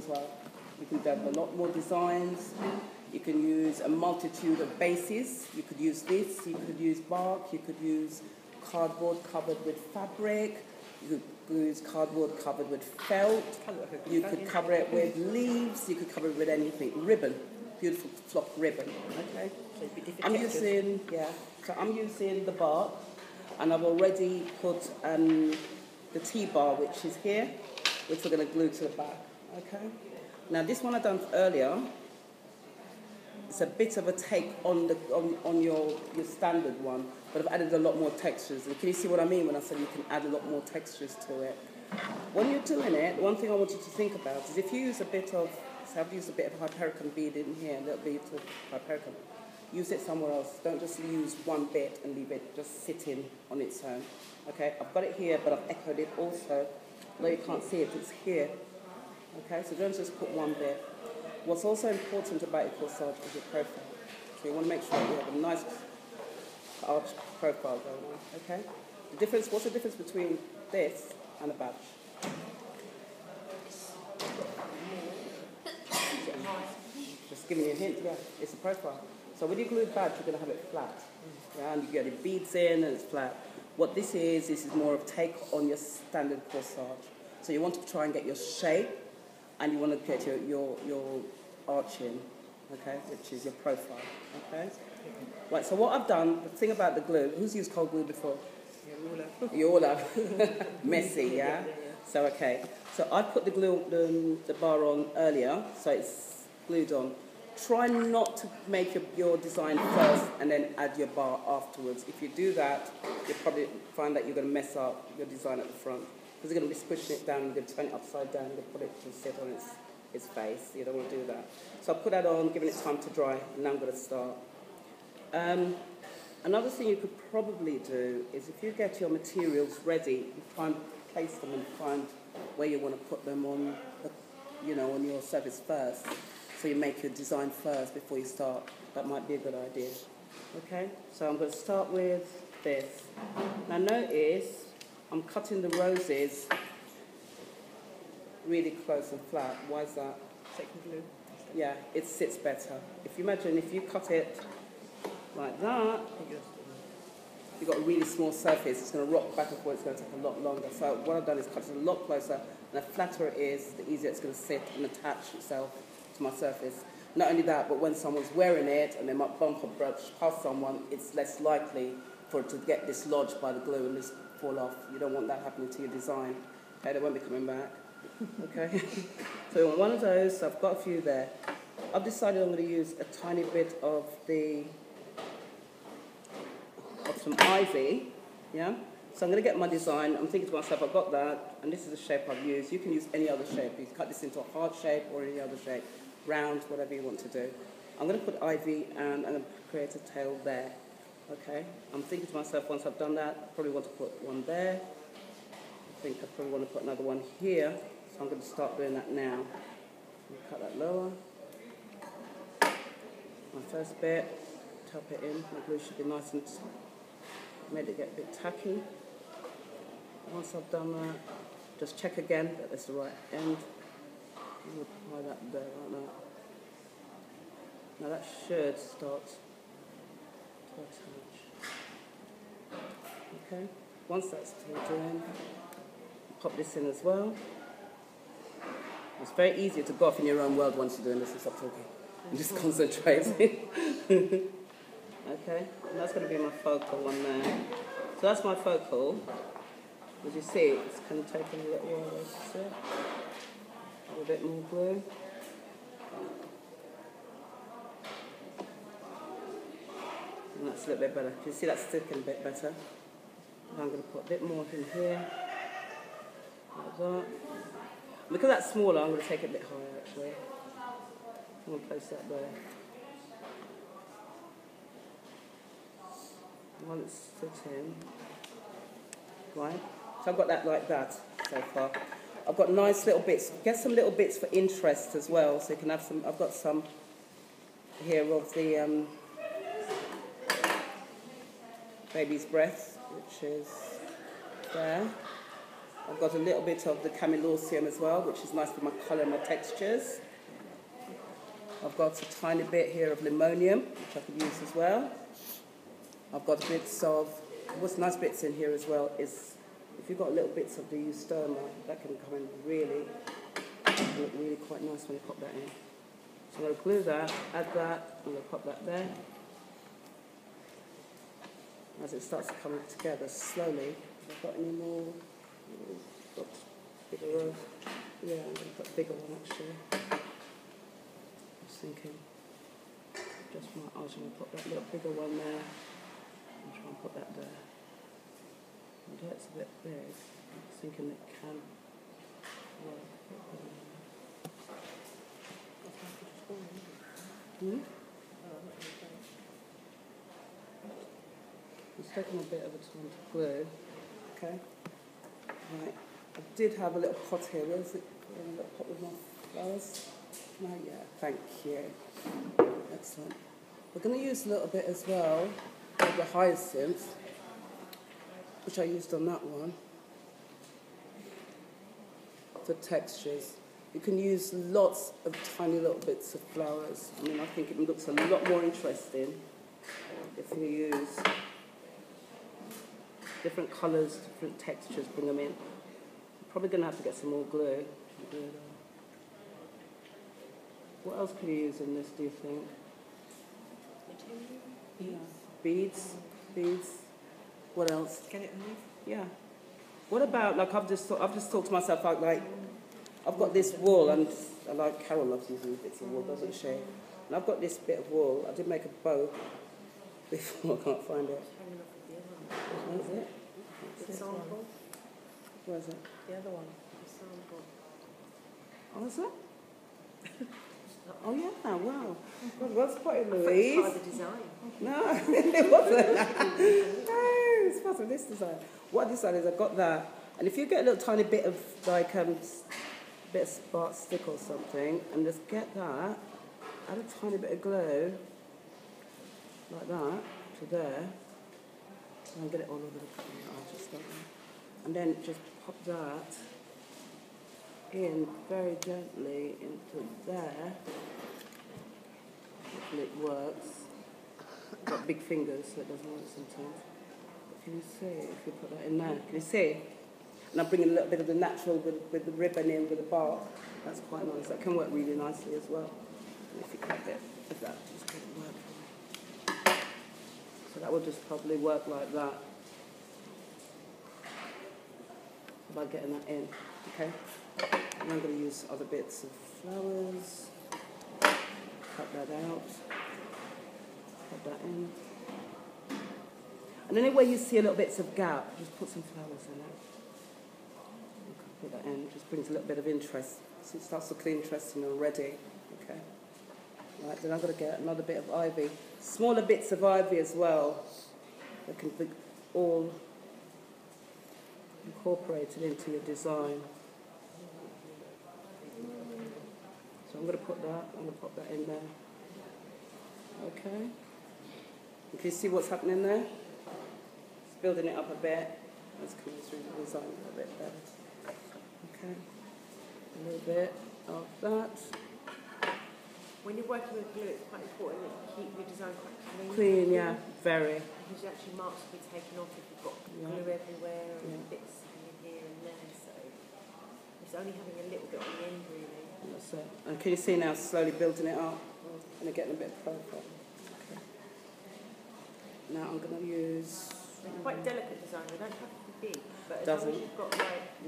well. You can have a lot more designs. You can use a multitude of bases. You could use this, you could use bark, you could use cardboard covered with fabric, you could use cardboard covered with felt, you could cover it with leaves, you could cover it with anything. Ribbon, beautiful flock ribbon, okay? I'm using the bark, and I've already put the T-bar, which is here, which we're going to glue to the back, okay? Now this one I done earlier, it's a bit of a take on your standard one, but I've added a lot more textures. And can you see what I mean when I say you can add a lot more textures to it? When you're doing it, one thing I want you to think about is if you use a bit of, so I've used a bit of Hypericum bead in here, a little bit of Hypericum, use it somewhere else. Don't just use one bit and leave it just sitting on its own. Okay, I've got it here, but I've echoed it also. Although you can't see it, it's here. Okay, so don't just put one bit. What's also important about your corsage is your profile. So you want to make sure you have a nice arched profile going on, okay? What's the difference between this and a badge? Just giving you a hint, yeah, it's a profile. So when you glue a badge, you're going to have it flat. Yeah, and you get your beads in and it's flat. What this is more of take on your standard corsage. So you want to try and get your shape, and you want to get your arching, okay, which is your profile, okay? Right, so what I've done, the thing about the glue, who's used cold glue before? Yeah, you all have. Messy, yeah? So, okay. So I put the bar on earlier, so it's glued on. Try not to make your design first and then add your bar afterwards. If you do that, you'll probably find that you're going to mess up your design at the front. Because you're going to be squishing it down, you're going to turn it upside down, you're going to put it to sit on its face. You don't want to do that. So I'll put that on, giving it time to dry, and now I'm going to start. Another thing you could probably do is if you get your materials ready, you try and place them and find where you want to put them on, on your surface first. So you make your design first before you start. That might be a good idea. Okay, so I'm going to start with this. Now notice I'm cutting the roses really close and flat. Why is that? Second glue. Yeah, it sits better. If you imagine if you cut it like that, you've got a really small surface, it's going to rock back and forth, it's going to take a lot longer. So what I've done is cut it a lot closer, and the flatter it is, the easier it's going to sit and attach itself to my surface. Not only that, but when someone's wearing it and they might bump or brush past someone, it's less likely for it to get dislodged by the glue and just fall off. You don't want that happening to your design. Okay, they won't be coming back. Okay, so on one of those, I've got a few there. I've decided I'm going to use a tiny bit of some ivy, yeah? So I'm going to get my design. I'm thinking to myself, I've got that, and this is the shape I've used. You can use any other shape. You can cut this into a heart shape or any other shape, round, whatever you want to do. I'm going to put ivy, and I'm going to create a tail there, okay? I'm thinking to myself, once I've done that, I probably want to put one there. I think I probably want to put another one here, so I'm going to start doing that now. Cut that lower. My first bit, tap it in. My glue should be nice and made it get a bit tacky. Once I've done that, just check again that it's the right end. I'm going to apply that there like that. Now that should start to attach. Okay, once that's doing, pop this in as well. It's very easy to go off in your own world once you're doing this and stop talking. And just concentrating. Okay, and that's going to be my focal one there. So that's my focal. As you see, it's going to take a little while to sit. A bit more glue. And that's a little bit better. You see that's sticking a bit better. And I'm going to put a bit more in here. Like that. Because that's smaller, I'm going to take it a bit higher actually. I'm going to place that there. While it's sitting, right? So I've got that like that so far. I've got nice little bits. Get some little bits for interest as well, so you can have some. I've got some here of the baby's breath, which is there. I've got a little bit of the camelosium as well, which is nice for my colour and my textures. I've got a tiny bit here of limonium, which I could use as well. I've got bits of, what's nice bits in here as well is, if you've got little bits of the eustoma, that can come in look really quite nice when you pop that in. So I'm going to glue that, add that, I'm going to pop that there. As it starts coming together slowly, have I got any more? Got bigger, yeah, I've got a bigger one actually. Just thinking, just my eyes, I'm going to put that little bigger one there and try and put that there. Although it's a bit big, I'm just thinking it can work. It's taking a bit of a time to glue. Okay. Right. I did have a little pot here. Where's it? A little pot with my flowers. No, yeah. Thank you. Excellent. We're going to use a little bit as well of the hyacinth, which I used on that one, for textures. You can use lots of tiny little bits of flowers. I mean, I think it looks a lot more interesting if you use different colours, different textures, bring them in. I'm probably going to have to get some more glue. What else can you use in this, do you think? Yeah. Beads. What else? Get it move? Yeah. What about, like, I've just thought to myself, like, I've got this wool, and I like Carol loves using bits of wool, doesn't she? And I've got this bit of wool. I did make a bow before, I can't find it. Where is it? The sample. Where is it? The other one. The sample. Oh, is it? Oh, yeah, wow. What's put in Louise? Part of the design. No, it wasn't. No, it's part of this design. What I decided is I got that, and if you get a little tiny bit of, like, bit of spark stick or something, and just get that, add a tiny bit of glue, like that, to there, and get it all over the arches, and then just pop that in very gently into there. Hopefully it works. I've got big fingers, so it doesn't work sometimes. But can you see, if you put that in there, can you see? And I'm bringing a little bit of the natural with the ribbon in, with the bark. That's quite nice. That can work really nicely as well. And if you cut a bit of that, just let it work. So that will just probably work like that. By getting that in, okay? And I'm going to use other bits of flowers. Cut that out. Put that in. And anywhere you see a little bits of gap, just put some flowers in it. Put that in, just brings a little bit of interest. So it starts looking interesting already. Okay. Right, then I'm going to get another bit of ivy. Smaller bits of ivy as well. That can be all incorporated into your design. So I'm going to put that, I'm going to pop that in there. Okay. Can you see what's happening there? It's building it up a bit. It's coming through the design a little bit better. Okay, a little bit of that. When you're working with glue, it's quite important that you keep your design quite clean. Clean, yeah, very. Because actually marks will be taken off if you've got glue everywhere and bits here and there. So it's only having a little bit on the end, really. That's it. And can you see now, slowly building it up and getting a bit of profile. Okay. Now I'm going to use. Quite delicate design. They don't have to be big, but as long as you've got like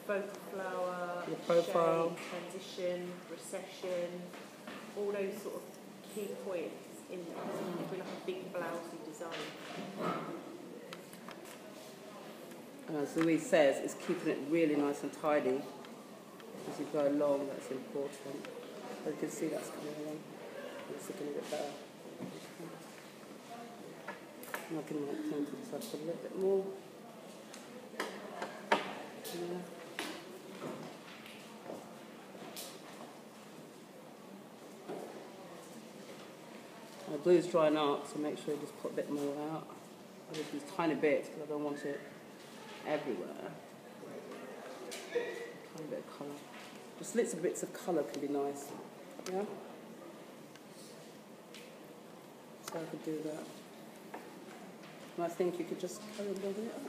focal flower, your profile, shade, transition, recession, all those sort of key points in there. It'll be like a big blousey design. As Louise says, it's keeping it really nice and tidy as you go along. That's important. But you can see that's coming along. It's looking a bit better. And I can turn to the side a little bit more. Yeah. The glue's drying up, so make sure you just put a bit more out. Just these tiny bits, because I don't want it everywhere. colour. Just little bits of colour can be nice. Yeah? So I could do that. And I think you could just carry on building it up.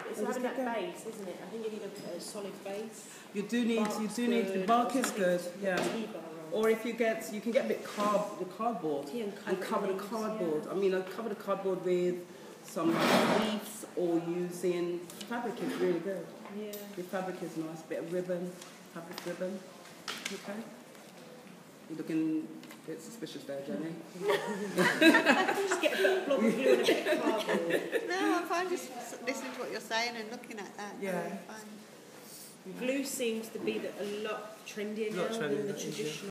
It's having that base, isn't it? I think you need a solid base. You do need the bark is good, yeah. Or if you can get a bit cardboard and cover the cardboard. Yeah. I mean, I cover the cardboard with some leaves or using fabric is really good. Yeah. The fabric is nice, bit of ribbon, fabric ribbon. Okay. You're looking a bit suspicious there, Jenny. Just get a blob of glue and a bit of cardboard. No, I'm fine just listening to what you're saying and looking at that. Yeah. Fine. Glue seems to be a lot trendier now than the traditional.